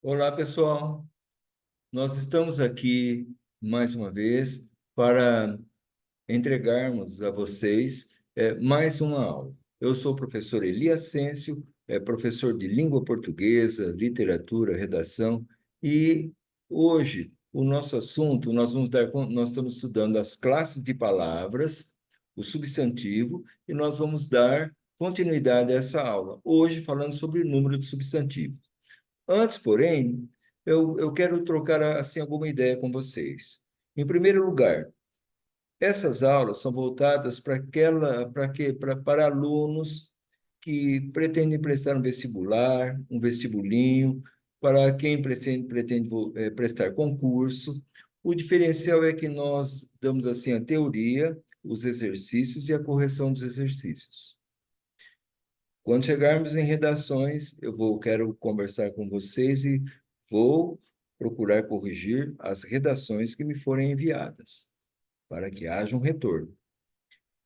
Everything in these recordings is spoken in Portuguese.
Olá, pessoal. Nós estamos aqui mais uma vez para entregarmos a vocês mais uma aula. Eu sou o professor Elias Sêncio, professor de língua portuguesa, literatura, redação, e hoje o nosso assunto, nós estamos estudando as classes de palavras, o substantivo, e nós vamos dar continuidade a essa aula. Hoje falando sobre o número de substantivos. Antes, porém, eu quero trocar assim alguma ideia com vocês. Em primeiro lugar, essas aulas são voltadas para alunos que pretendem prestar um vestibular, um vestibulinho, para quem pretende prestar concurso. O diferencial é que nós damos assim a teoria, os exercícios e a correção dos exercícios. Quando chegarmos em redações, quero conversar com vocês e vou procurar corrigir as redações que me forem enviadas, para que haja um retorno.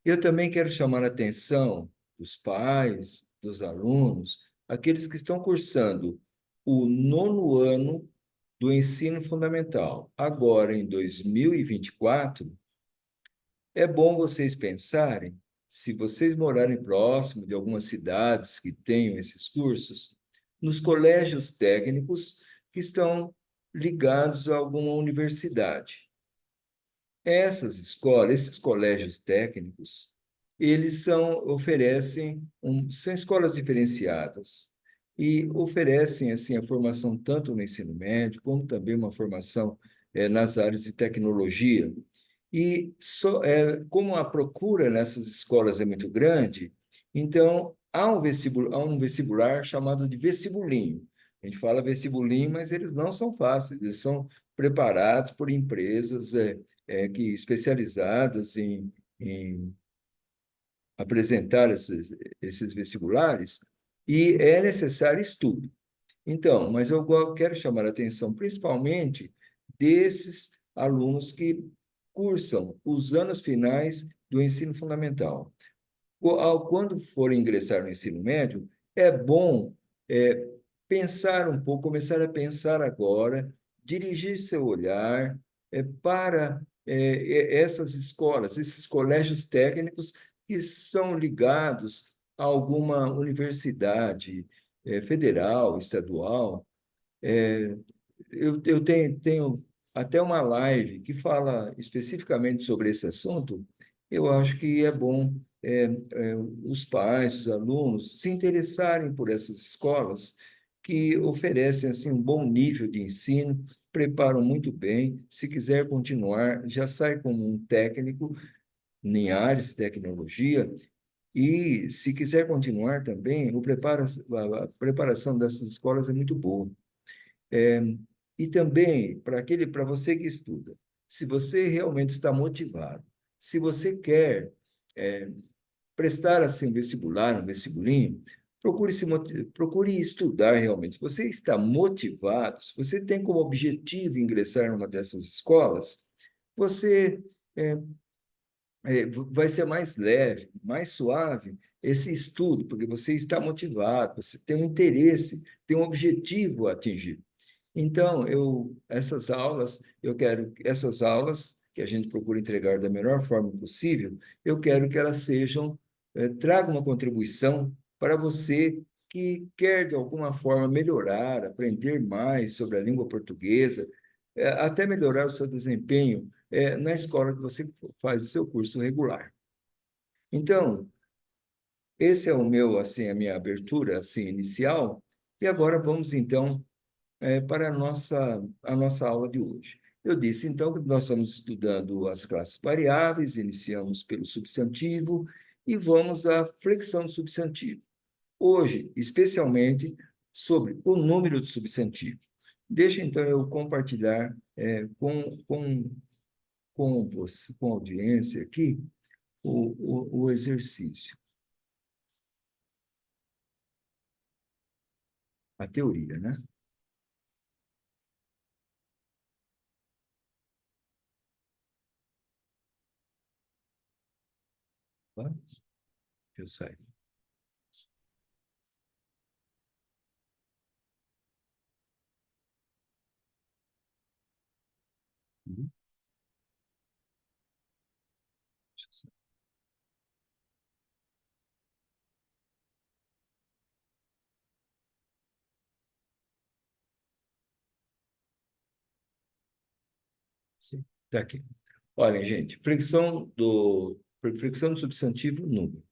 Eu também quero chamar a atenção dos pais, dos alunos, aqueles que estão cursando o nono ano do ensino fundamental, agora em 2024. É bom vocês pensarem, se vocês morarem próximo de algumas cidades que tenham esses cursos, nos colégios técnicos que estão ligados a alguma universidade. Esses colégios técnicos, são escolas diferenciadas e oferecem assim a formação tanto no ensino médio como também uma formação nas áreas de tecnologia. Como a procura nessas escolas é muito grande, então há um vestibular chamado de vestibulinho. A gente fala vestibulinho, mas eles não são fáceis, eles são preparados por empresas especializadas em apresentar esses vestibulares, e é necessário estudo. Então, mas quero chamar a atenção principalmente desses alunos que cursam os anos finais do ensino fundamental. Quando for ingressar no ensino médio, é bom é, pensar um pouco, começar a pensar agora, dirigir seu olhar para essas escolas, esses colégios técnicos que são ligados a alguma universidade federal, estadual. É, eu tenho até uma live que fala especificamente sobre esse assunto. Eu acho que é bom os pais, os alunos se interessarem por essas escolas que oferecem assim um bom nível de ensino, preparam muito bem. Se quiser continuar, já sai como um técnico em áreas de tecnologia. E se quiser continuar também, a preparação dessas escolas é muito boa. É, e também, para você que estuda, se você realmente está motivado, se você quer é, prestar assim um vestibular, um vestibulinho, procure estudar realmente. Se você está motivado, se você tem como objetivo ingressar numa dessas escolas, você é, vai ser mais leve, mais suave esse estudo, porque você está motivado, você tem um interesse, tem um objetivo a atingir. Então, essas aulas que a gente procura entregar da melhor forma possível, eu quero que elas tragam uma contribuição para você que quer, de alguma forma, melhorar, aprender mais sobre a língua portuguesa, até melhorar o seu desempenho, na escola que você faz o seu curso regular. Então, esse é assim, a minha abertura, assim, inicial, e agora vamos, então, para a nossa aula de hoje. Eu disse, então, que nós estamos estudando as classes variáveis, iniciamos pelo substantivo e vamos à flexão do substantivo. Hoje, especialmente, sobre o número de substantivo. Deixa, então, eu compartilhar com você, com a audiência aqui, o exercício, a teoria, né? Tá? Eu saio. Uhum. Sim, tá aqui. Olha, gente, flexão do substantivo número.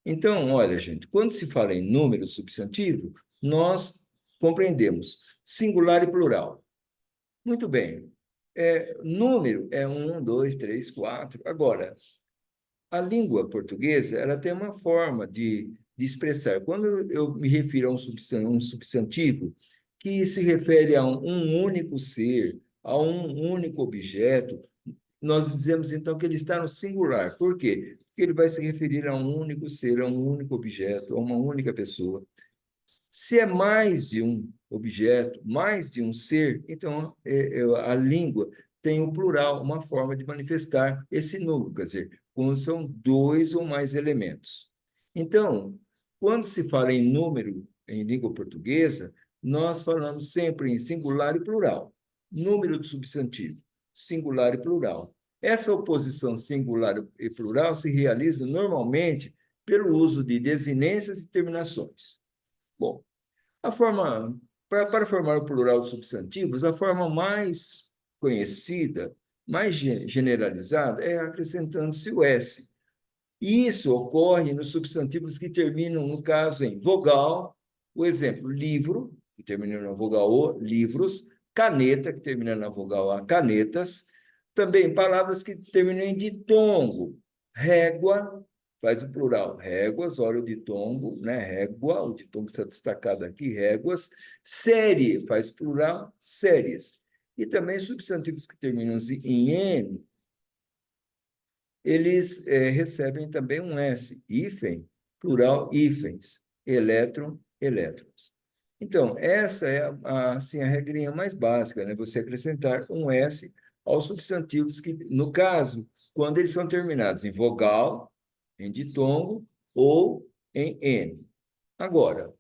Então, olha, gente, quando se fala em número substantivo, nós compreendemos singular e plural. Muito bem. Número é um, dois, três, quatro. Agora, a língua portuguesa, ela tem uma forma de expressar. Quando eu me refiro a um substantivo que se refere a um único ser, a um único objeto, nós dizemos então que ele está no singular. Por quê? Porque ele vai se referir a um único ser, a um único objeto, a uma única pessoa. Se é mais de um objeto, mais de um ser, então a língua tem o plural, uma forma de manifestar esse número, quer dizer, quando são dois ou mais elementos. Então, quando se fala em número em língua portuguesa, nós falamos sempre em singular e plural. Número de substantivo, singular e plural. Essa oposição singular e plural se realiza normalmente pelo uso de desinências e terminações. Bom, para formar o plural de substantivos, a forma mais conhecida, mais generalizada, é acrescentando-se o S. E isso ocorre nos substantivos que terminam, no caso, em vogal, o exemplo, livro, que termina na vogal O, livros, caneta, que termina na vogal A, canetas, também palavras que terminam em ditongo, régua, faz o plural, réguas, óleo de tongo, né? Régua, o ditongo está destacado aqui, réguas, série, faz plural, séries. E também substantivos que terminam em N, eles recebem também um S, hífen, plural, hífens, elétron, elétrons. Então, essa é assim, a regrinha mais básica, né? Você acrescentar um S aos substantivos que, no caso, quando eles são terminados em vogal, em ditongo ou em N. Agora,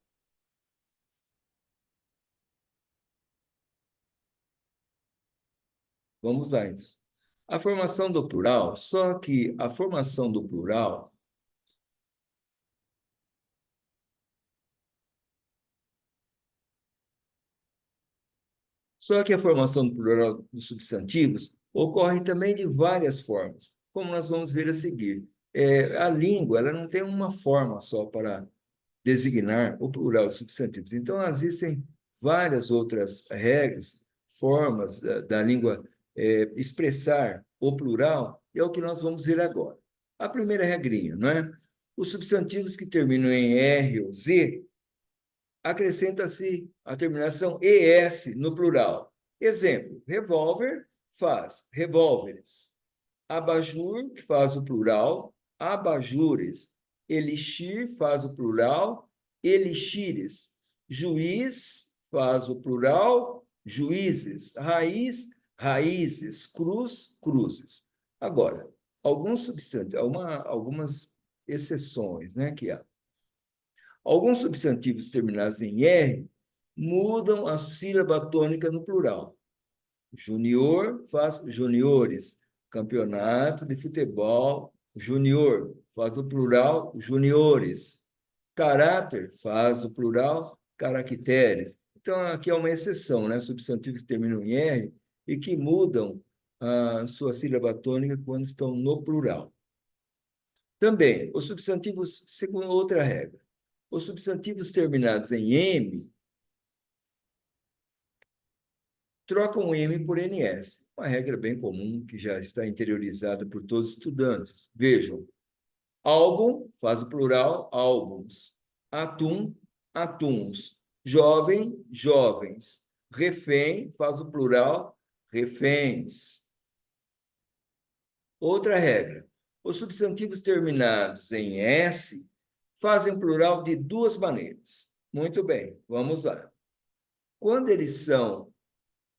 vamos lá, então. A formação do plural, só que a formação do plural. Só que a formação do plural dos substantivos ocorre também de várias formas, como nós vamos ver a seguir. A língua ela não tem uma forma só para designar o plural de substantivos. Então, existem várias outras regras, formas da língua expressar o plural, e é o que nós vamos ver agora. A primeira regrinha, não é? Os substantivos que terminam em R ou Z acrescenta-se a terminação ES no plural. Exemplo, revólver faz revólveres. Abajur faz o plural, abajures. Elixir faz o plural, elixires. Juiz faz o plural, juízes. Raiz, raízes. Cruz, cruzes. Agora, alguns substantivos, algumas exceções, né, que há. Alguns substantivos terminados em R mudam a sílaba tônica no plural. Junior faz juniores. Campeonato de futebol junior faz o plural juniores. Caráter faz o plural caracteres. Então, aqui é uma exceção, né? Substantivos que terminam em R e que mudam a sua sílaba tônica quando estão no plural. Também, os substantivos, segundo outra regra, os substantivos terminados em M trocam o M por NS. Uma regra bem comum que já está interiorizada por todos os estudantes. Vejam, álbum faz o plural álbuns, atum, atuns, jovem, jovens, refém faz o plural reféns. Outra regra, os substantivos terminados em S fazem plural de duas maneiras. Muito bem, vamos lá. Quando eles são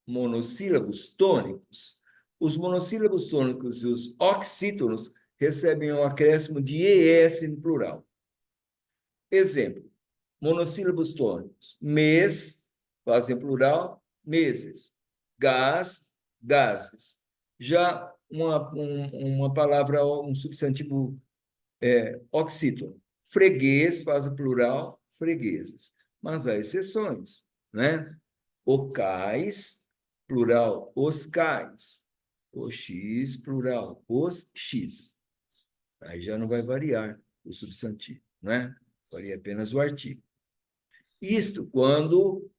monossílabos tônicos, os monossílabos tônicos e os oxítonos recebem um acréscimo de ES no plural. Exemplo, monossílabos tônicos. Mês, fazem plural, meses. Gás, gases. Já uma palavra, um substantivo oxítono. Freguês faz o plural, fregueses. Mas há exceções, né? Ocais, plural, os cais. O X, plural, os X. Aí já não vai variar o substantivo, né? Varia apenas o artigo. Isto quando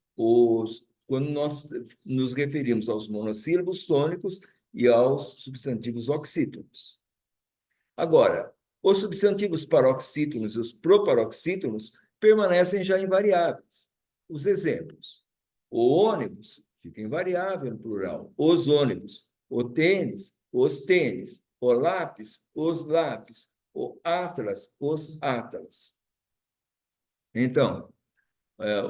nós nos referimos aos monossílabos tônicos e aos substantivos oxítonos. Agora, os substantivos paroxítonos e os proparoxítonos permanecem já invariáveis. Os exemplos: o ônibus fica invariável no plural, os ônibus, o tênis, os tênis, o lápis, os lápis, o atlas, os atlas. Então,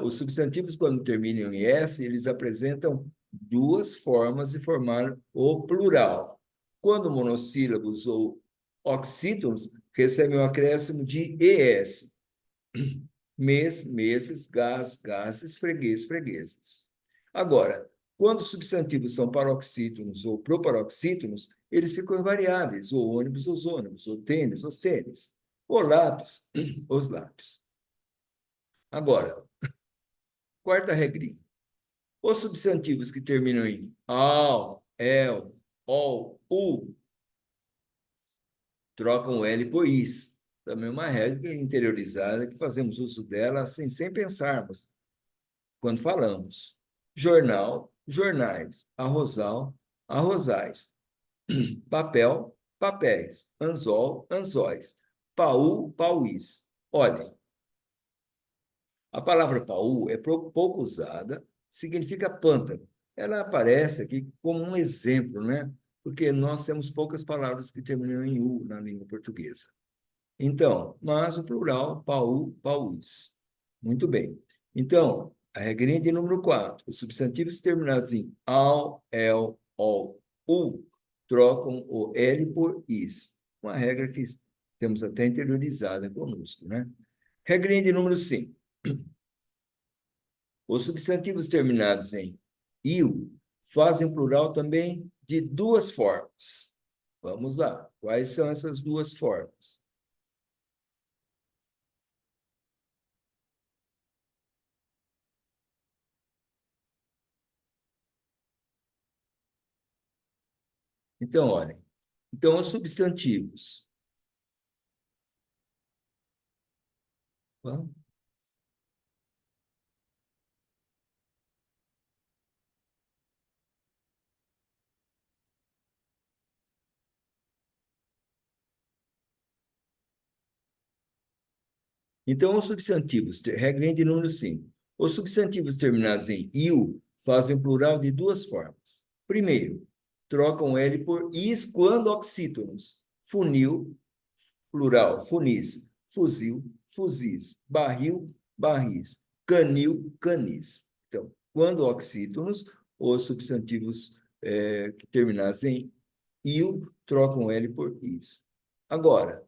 os substantivos, quando terminam em S, eles apresentam duas formas de formar o plural. Quando monossílabos ou oxítonos recebem o acréscimo de ES. Mês, meses, gás, gases, freguês, fregueses. Agora, quando os substantivos são paroxítonos ou proparoxítonos, eles ficam invariáveis. O ônibus, os ônibus. O tênis, os tênis. O lápis, os lápis. Agora, quarta regrinha. Os substantivos que terminam em al, el, ol, u, trocam o L por is. Também é uma regra interiorizada que fazemos uso dela assim, sem pensarmos quando falamos. Jornal, jornais. Arrozal, arrozais. Papel, papéis. Anzol, anzóis. Paú, pauís. Olhem, a palavra paú é pouco usada, significa pântano. Ela aparece aqui como um exemplo, né? Porque nós temos poucas palavras que terminam em u na língua portuguesa. Então, mas o plural, paú, pauís. Muito bem. Então, a regrinha de número 4. Os substantivos terminados em al, el, ol, u trocam o L por is. Uma regra que temos até interiorizada conosco, né? Regrinha de número 5. Os substantivos terminados em il fazem plural também de duas formas. Vamos lá. Quais são essas duas formas? Então, olhem. Então, os substantivos. Então, os substantivos, regrinha de número 5. Os substantivos terminados em il fazem plural de duas formas. Primeiro, trocam L por is quando oxítonos. Funil, plural, funis. Fuzil, fuzis. Barril, barris. Canil, canis. Então, quando oxítonos, os substantivos terminados em il trocam L por is. Agora,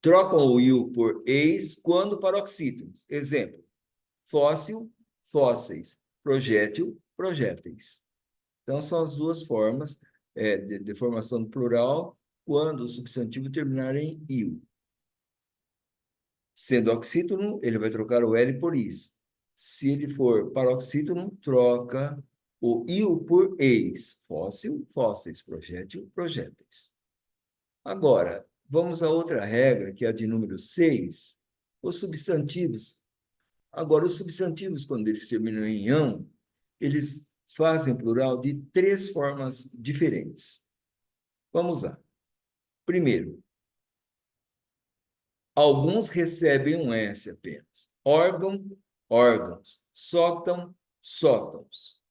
trocam o il por eis quando paroxítonos. Exemplo: fóssil, fósseis. Projétil, projéteis. Então, são as duas formas de formação do plural quando o substantivo terminar em il. Sendo oxítono, ele vai trocar o L por is. Se ele for paroxítono, troca o il por eis. Fóssil, fósseis. Projétil, projéteis. Agora, vamos a outra regra, que é a de número 6. Os substantivos. Agora, os substantivos, quando eles terminam em ão, eles fazem plural de três formas diferentes. Vamos lá. Primeiro, alguns recebem um S apenas. Órgão, órgãos. Sótão, sótãos.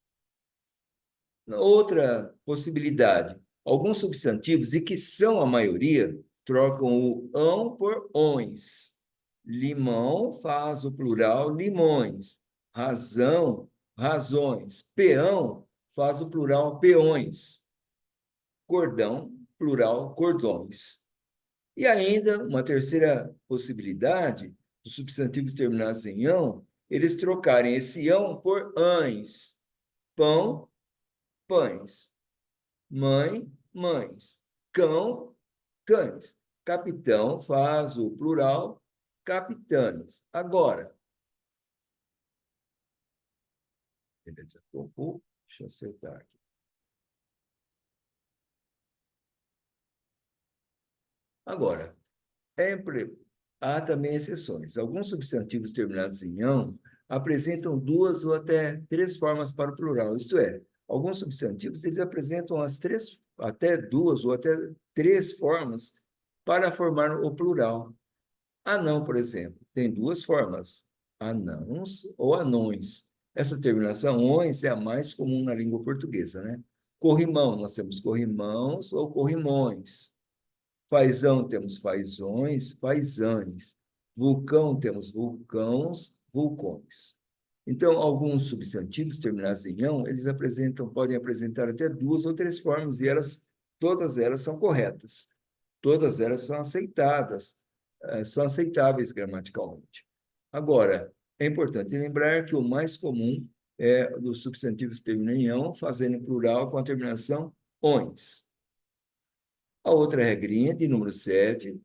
Outra possibilidade, alguns substantivos, e que são a maioria, trocam o ão por ões. Limão faz o plural limões. Razão, razões. Peão faz o plural peões. Cordão, plural cordões. E ainda uma terceira possibilidade, dos substantivos terminados em ão, eles trocarem esse ão por ães. Pão, pães. mãe, mães, cão, cães. Capitão faz o plural, capitães. Agora, deixa eu acertar aqui. Agora, há também exceções. Alguns substantivos terminados em ão apresentam duas ou até três formas para o plural, isto é, alguns substantivos eles apresentam até duas ou até três formas para formar o plural. Anão, por exemplo, tem duas formas, anãos ou anões. Essa terminação "ões" é a mais comum na língua portuguesa, né? Corrimão, nós temos corrimãos ou corrimões. Fazão, temos fazões, fazães. Vulcão, temos vulcãos, vulcões. Então, alguns substantivos terminados em ão, eles podem apresentar até duas ou três formas, e todas elas são corretas. Todas elas são aceitadas, são aceitáveis gramaticalmente. Agora, é importante lembrar que o mais comum é dos substantivos que terminam em ão, fazendo plural com a terminação "ões". A outra regrinha, de número 7,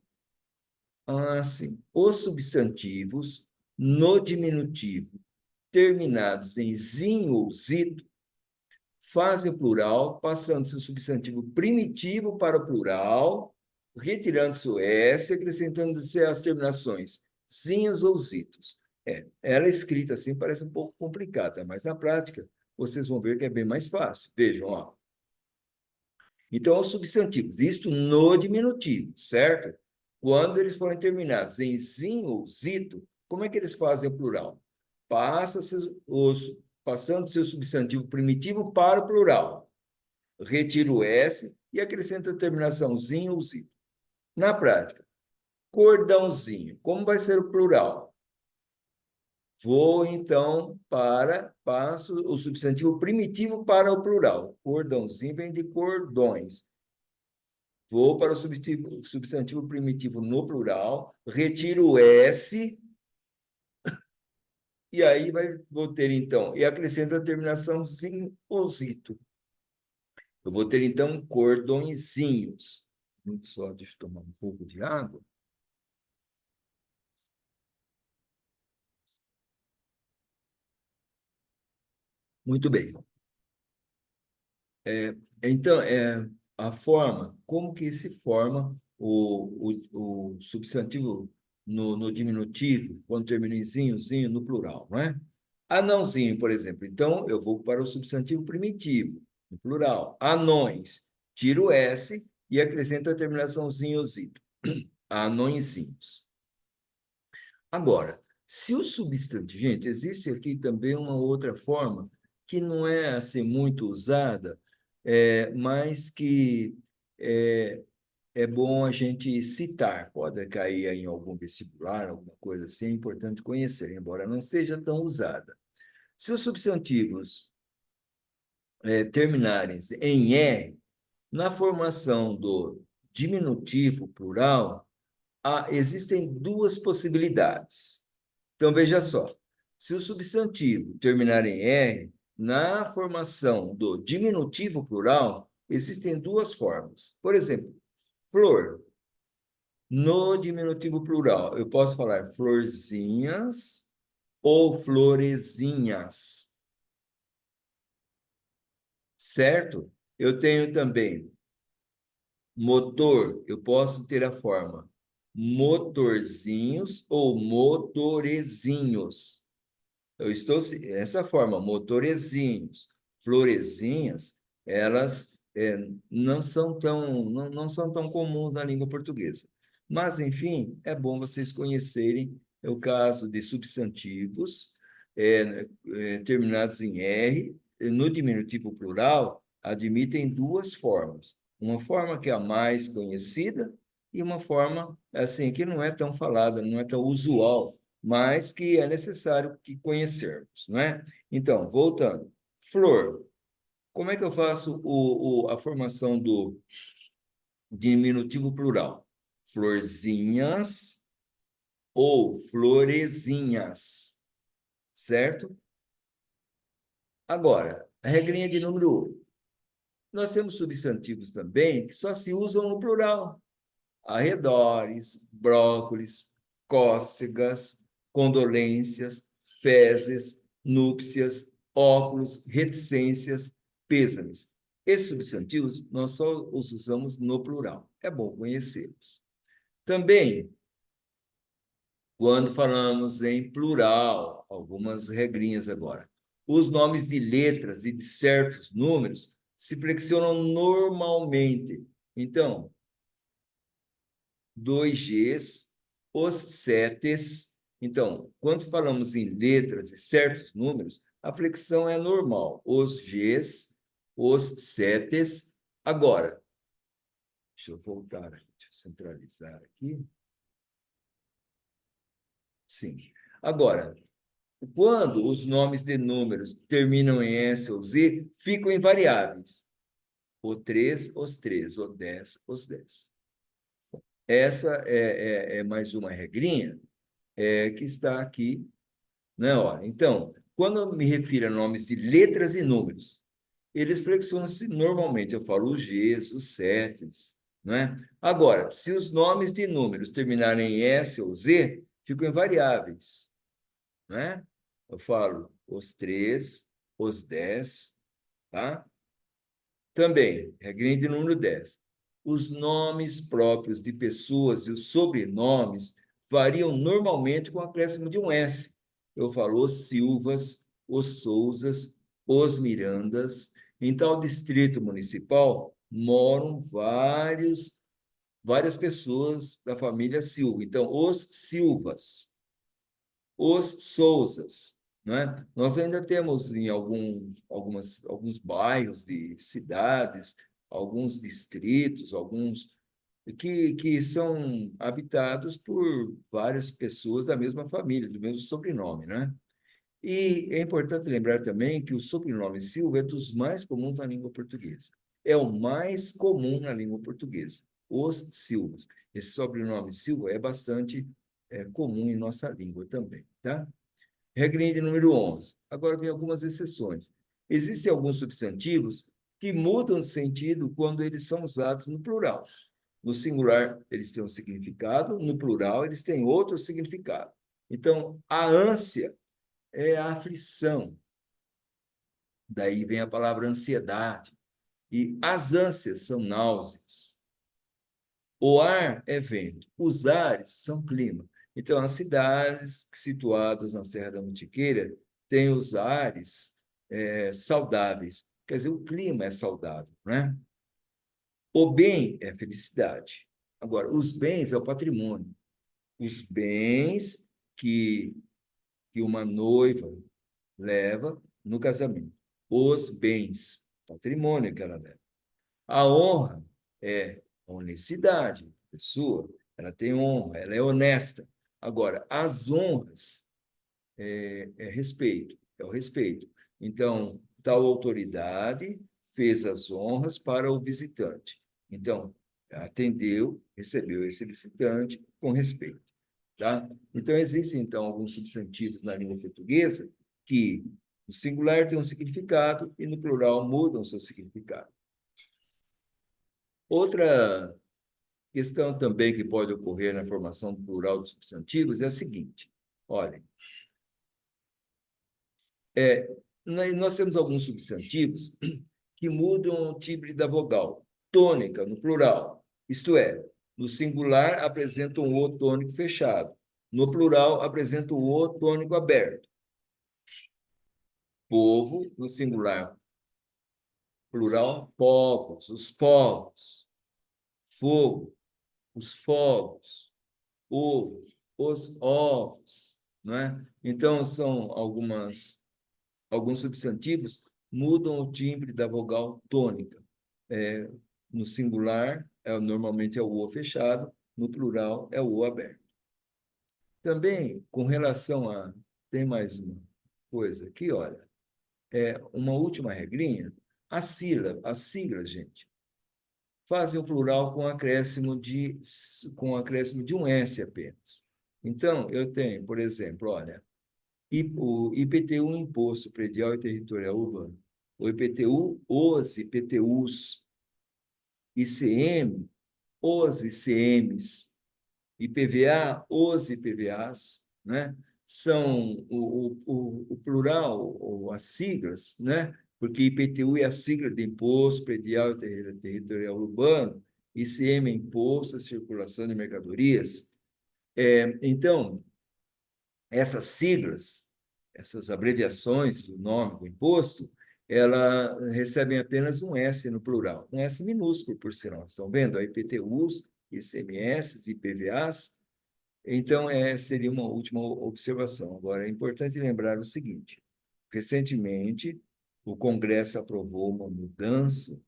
sim. Os substantivos no diminutivo terminados em zinho ou zito fazem o plural, passando-se o substantivo primitivo para o plural, retirando-se o S, acrescentando-se as terminações zinhos ou zitos. Ela é escrita assim parece um pouco complicada, mas na prática vocês vão ver que é bem mais fácil. Vejam, ó. Então, os substantivos, isto no diminutivo, certo? Quando eles forem terminados em zinho ou zito, como é que eles fazem o plural? Passando seu substantivo primitivo para o plural. Retira o S e acrescenta a terminação zinho ou zito. Na prática, cordãozinho, como vai ser o plural? Vou, então, passo o substantivo primitivo para o plural. Cordãozinho vem de cordões. Vou para o substantivo primitivo no plural, retiro o S, e aí vou ter, então, e acrescento a terminação zinho ou zito. Eu vou ter, então, cordõezinhos. Só deixa eu tomar um pouco de água. Muito bem. Então, a forma, como que se forma o substantivo no diminutivo, quando termina em zinho, zinho, no plural, não é? Anãozinho, por exemplo. Então, eu vou para o substantivo primitivo, no plural. Anões, tiro o S e acrescento a terminação zinhozito. Anõezinhos. Agora, se o substantivo... Gente, existe aqui também uma outra forma que não é assim muito usada, mas que é bom a gente citar. Pode cair em algum vestibular, alguma coisa assim, é importante conhecer, embora não seja tão usada. Se os substantivos terminarem em "é", na formação do diminutivo plural, existem duas possibilidades. Então, veja só. Se o substantivo terminar em "r", na formação do diminutivo plural, existem duas formas. Por exemplo, flor. No diminutivo plural, eu posso falar florzinhas ou florezinhas, certo? Eu tenho também motor, eu posso ter a forma motorzinhos ou motorezinhos. Essa forma, motorezinhos, florezinhas, elas não são tão comuns na língua portuguesa. Mas, enfim, é bom vocês conhecerem o caso de substantivos terminados em R, no diminutivo plural, admitem duas formas. Uma forma que é a mais conhecida e uma forma assim que não é tão falada, não é tão usual, mas que é necessário que conhecermos, não é? Então, voltando. Flor. Como é que eu faço a formação do diminutivo plural? Florzinhas ou florezinhas, certo? Agora, a regrinha de número 1. Nós temos substantivos também que só se usam no plural. Arredores, brócolis, cócegas, condolências, fezes, núpcias, óculos, reticências, pêsames. Esses substantivos nós só os usamos no plural. É bom conhecê-los. Também, quando falamos em plural, algumas regrinhas agora. Os nomes de letras e de certos números se flexionam normalmente. Então, dois Gs, os setes. Então, quando falamos em letras e certos números, a flexão é normal. Os Gs, os setes. Agora, deixa eu voltar, deixa eu centralizar aqui. Sim. Agora, quando os nomes de números terminam em S ou Z, ficam invariáveis. O 3, os 3, o 10, os 10. Essa é mais uma regrinha que está aqui, né? Olha, então, quando eu me refiro a nomes de letras e números, eles flexionam-se normalmente. Eu falo os Gs, os setes, né? Agora, se os nomes de números terminarem em S ou Z, ficam invariáveis, né? Eu falo os 3, os 10, tá? Também, regrinha de número 10. Os nomes próprios de pessoas e os sobrenomes variam normalmente com o acréscimo de um S. Eu falo os Silvas, os Souzas, os Mirandas. Em tal distrito municipal moram várias pessoas da família Silva. Então, os Silvas, os Souzas, né? Nós ainda temos em alguns bairros de cidades, alguns distritos, alguns que são habitados por várias pessoas da mesma família, do mesmo sobrenome, né? E é importante lembrar também que o sobrenome Silva é dos mais comuns na língua portuguesa. É o mais comum na língua portuguesa, os Silvas. Esse sobrenome Silva é bastante comum em nossa língua também, tá? Regrinha de número 11. Agora vem algumas exceções. Existem alguns substantivos que mudam de sentido quando eles são usados no plural. No singular, eles têm um significado, no plural, eles têm outro significado. Então, a ânsia é a aflição. Daí vem a palavra ansiedade. E as ânsias são náuseas. O ar é vento, os ares são clima. Então, as cidades situadas na Serra da Mantiqueira têm os ares saudáveis. Quer dizer, o clima é saudável, né? O bem é felicidade. Agora, os bens é o patrimônio. Os bens que, que uma noiva leva no casamento. Os bens, patrimônio que ela leva. A honra é honestidade, pessoa, ela tem honra, ela é honesta. Agora, as honras é respeito, é o respeito. Então, tal autoridade fez as honras para o visitante. Então, atendeu, recebeu esse visitante com respeito, tá? Então, existem, então, alguns substantivos na língua portuguesa que no singular tem um significado e no plural mudam o seu significado. Outra questão também que pode ocorrer na formação plural de substantivos é a seguinte: olha, nós temos alguns substantivos que mudam o timbre da vogal, tônica no plural, isto é, no singular apresenta um O tônico fechado, no plural apresenta o O tônico aberto. Povo, no singular, plural, povos, os povos. Fogo, os fogos. Ovo, os ovos, não é? Então, são alguns substantivos mudam o timbre da vogal tônica. No singular, normalmente é o O fechado, no plural é o O aberto. Também, com relação a... Tem mais uma coisa aqui, olha. Uma última regrinha. As siglas, gente, fazem o plural com acréscimo de um S apenas. Então, eu tenho, por exemplo, olha, o IPTU, Imposto Predial e Territorial Urbano. o IPTU, os IPTUs, ICM, os ICMs, IPVA, os IPVAs, né? São o plural, ou as siglas, né? Porque IPTU é a sigla de Imposto Predial e Territorial Urbano, ICM é Imposto à Circulação de Mercadorias. Então, essas siglas, essas abreviações do nome do imposto, ela recebem apenas um S no plural, um S minúsculo, por sinal. Estão vendo? IPTUs, ICMS, IPVAs. Então, seria uma última observação. Agora, é importante lembrar o seguinte: recentemente, o Congresso aprovou uma mudança,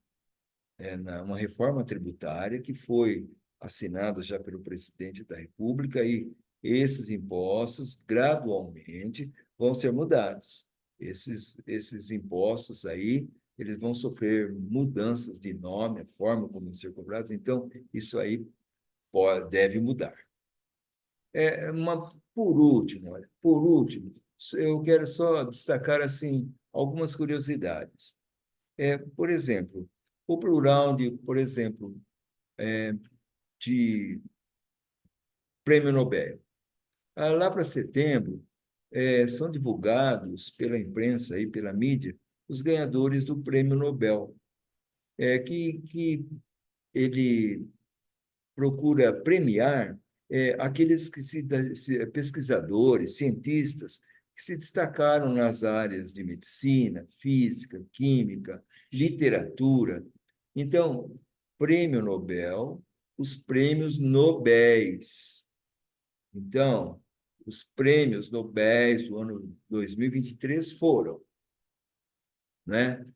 uma reforma tributária que foi assinada já pelo presidente da República, e esses impostos, gradualmente, vão ser mudados. Esses impostos aí, eles vão sofrer mudanças de nome, a forma como vão ser cobrados, então, isso aí deve mudar. Por último, eu quero só destacar assim algumas curiosidades. Por exemplo, o plural de, por exemplo, de Prêmio Nobel. Lá para setembro, são divulgados pela imprensa e pela mídia os ganhadores do Prêmio Nobel, que ele procura premiar aqueles pesquisadores, cientistas, que se destacaram nas áreas de medicina, física, química, literatura. Então, Prêmio Nobel, os prêmios Nobéis. Então, os prêmios Nobéis do ano 2023 foram, né?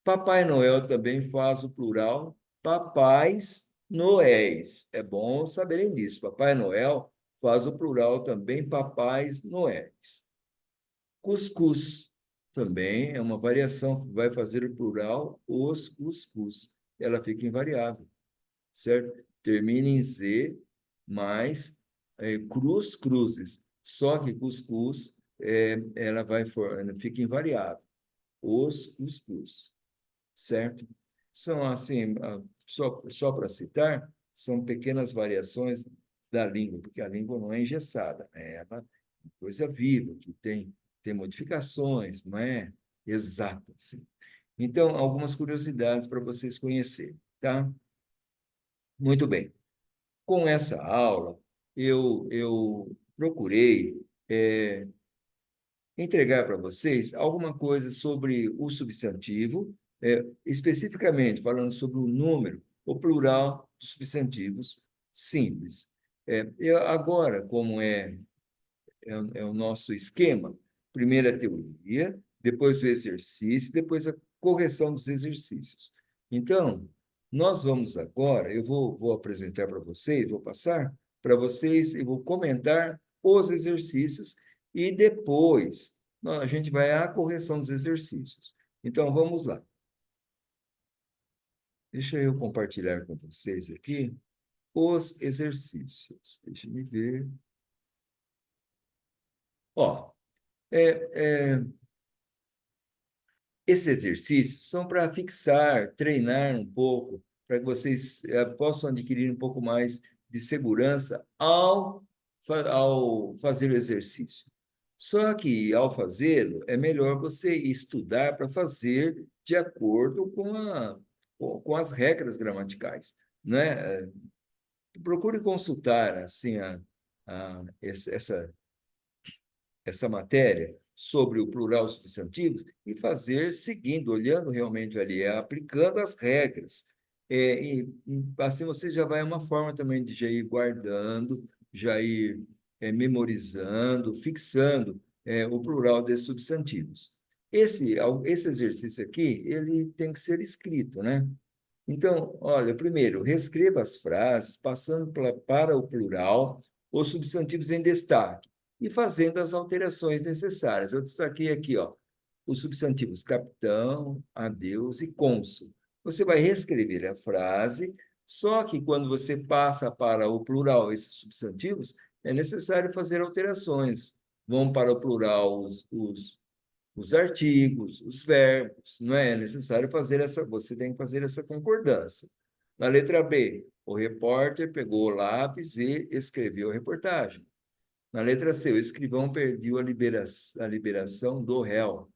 Papai Noel também faz o plural papais noéis. É bom saberem disso. Papai Noel faz o plural também papais noéis. Cuscuz também é uma variação, vai fazer o plural os cuscuz. Ela fica invariável, certo? Termina em Z, mais cruzes. Só que cuscuz, ela fica invariável. Os cuscuz, certo? São, assim, só para citar, são pequenas variações da língua, porque a língua não é engessada, né? Ela é uma coisa viva, que tem modificações, não é exata, assim. Então, algumas curiosidades para vocês conhecerem, tá? Muito bem. Com essa aula, eu procurei entregar para vocês alguma coisa sobre o substantivo, especificamente falando sobre o número, o plural dos substantivos simples. Agora, como é o nosso esquema, primeiro a teoria, depois o exercício, depois a correção dos exercícios. Então, nós vamos agora, eu vou apresentar para vocês, vou passar para vocês e vou comentar os exercícios e depois a gente vai à correção dos exercícios. Então, vamos lá. Deixa eu compartilhar com vocês aqui os exercícios. Deixa eu ver. Ó, é, é, esses exercícios são para fixar, treinar um pouco, para que vocês possam adquirir um pouco mais de segurança ao fazer o exercício. Só que, ao fazê-lo, é melhor você estudar para fazer de acordo com as regras gramaticais, né? Procure consultar assim, essa matéria sobre o plural substantivos e fazer seguindo, olhando realmente ali, aplicando as regras. Assim você já vai uma forma também de já ir guardando, já ir memorizando, fixando o plural desses substantivos. Esse exercício aqui, ele tem que ser escrito, né? Então, olha, primeiro, reescreva as frases, passando para o plural, os substantivos em destaque e fazendo as alterações necessárias. Eu destaquei aqui, ó, os substantivos capitão, adeus e cônsul. Você vai reescrever a frase, só que quando você passa para o plural esses substantivos, é necessário fazer alterações. Vão para o plural os os artigos, os verbos, não é necessário fazer essa, você tem que fazer essa concordância. Na letra B, o repórter pegou o lápis e escreveu a reportagem. Na letra C, o escrivão pediu a liberação do réu.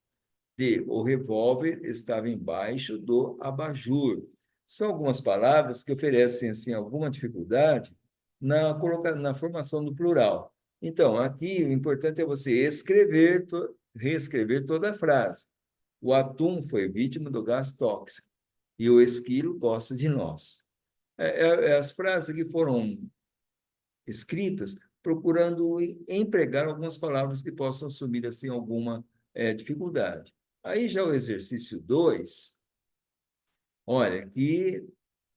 D, o revólver estava embaixo do abajur. São algumas palavras que oferecem assim, alguma dificuldade na formação do plural. Então, aqui o importante é você reescrever toda a frase. O atum foi vítima do gás tóxico e o esquilo gosta de nós. As frases que foram escritas procurando empregar algumas palavras que possam assumir assim alguma dificuldade. Aí já o exercício 2, olha, que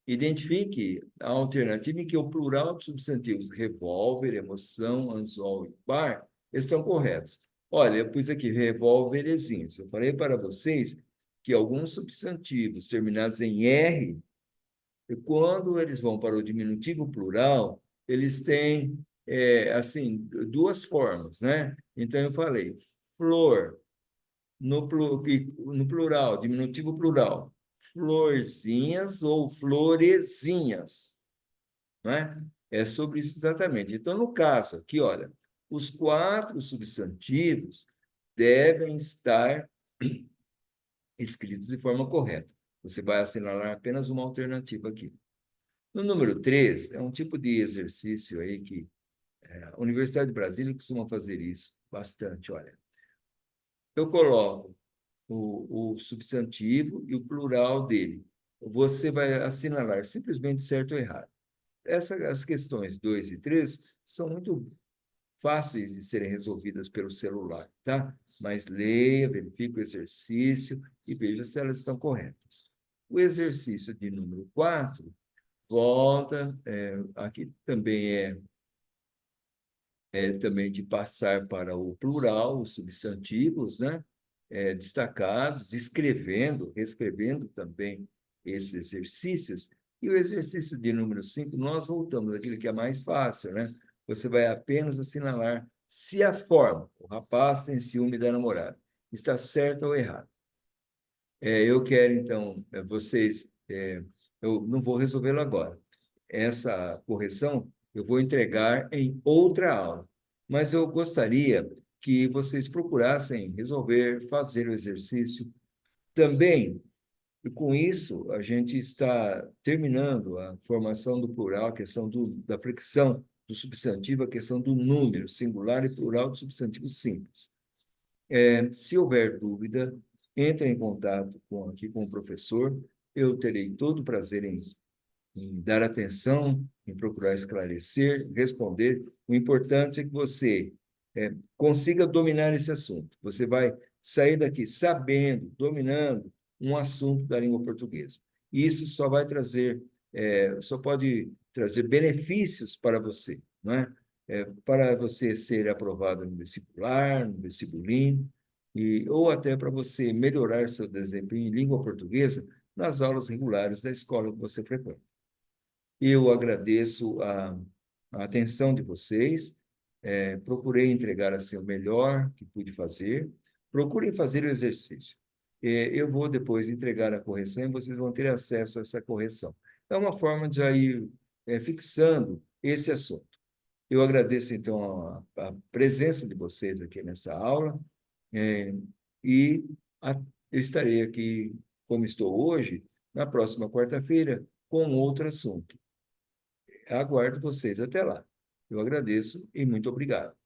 identifique a alternativa em que o plural de substantivos revólver, emoção, anzol e par estão corretos. Olha, eu pus aqui revólverezinhos. Eu falei para vocês que alguns substantivos terminados em R, quando eles vão para o diminutivo plural, eles têm assim duas formas, né? Então eu falei flor no plural, diminutivo plural, florzinhas ou florezinhas, né? É sobre isso exatamente. Então, no caso aqui, olha, os quatro substantivos devem estar escritos de forma correta. Você vai assinalar apenas uma alternativa aqui. No número 3, é um tipo de exercício aí que a Universidade de Brasília costuma fazer isso bastante, olha. Eu coloco o substantivo e o plural dele. Você vai assinalar simplesmente certo ou errado. As questões 2 e 3 são muito fáceis de serem resolvidas pelo celular, tá? Mas leia, verifique o exercício e veja se elas estão corretas. O exercício de número 4 volta, aqui também também de passar para o plural, os substantivos, né? Destacados, escrevendo, reescrevendo também esses exercícios. E o exercício de número 5, nós voltamos àquilo que é mais fácil, né? Você vai apenas assinalar se a forma, o rapaz tem ciúme da namorada, está certa ou errada. Eu quero, então, eu não vou resolvê-lo agora. Essa correção eu vou entregar em outra aula, mas eu gostaria que vocês procurassem resolver, fazer o exercício. Também, e com isso, a gente está terminando a formação do plural, a questão da fricção do substantivo, a questão do número singular e plural do substantivo simples. Se houver dúvida, entre em contato aqui com o professor. Eu terei todo o prazer em dar atenção, em procurar esclarecer, responder. O importante é que você consiga dominar esse assunto. Você vai sair daqui sabendo, dominando um assunto da língua portuguesa. E isso só pode trazer benefícios para você, não é? Para você ser aprovado no vestibular, no vestibulinho, ou até para você melhorar seu desempenho em língua portuguesa nas aulas regulares da escola que você frequenta. Eu agradeço a atenção de vocês, procurei entregar assim o melhor que pude fazer. Procurem fazer o exercício. Eu vou depois entregar a correção e vocês vão ter acesso a essa correção. É uma forma de já ir fixando esse assunto. Eu agradeço, então, a presença de vocês aqui nessa aula, é, e eu estarei aqui, como estou hoje, na próxima quarta-feira, com outro assunto. Aguardo vocês até lá. Eu agradeço e muito obrigado.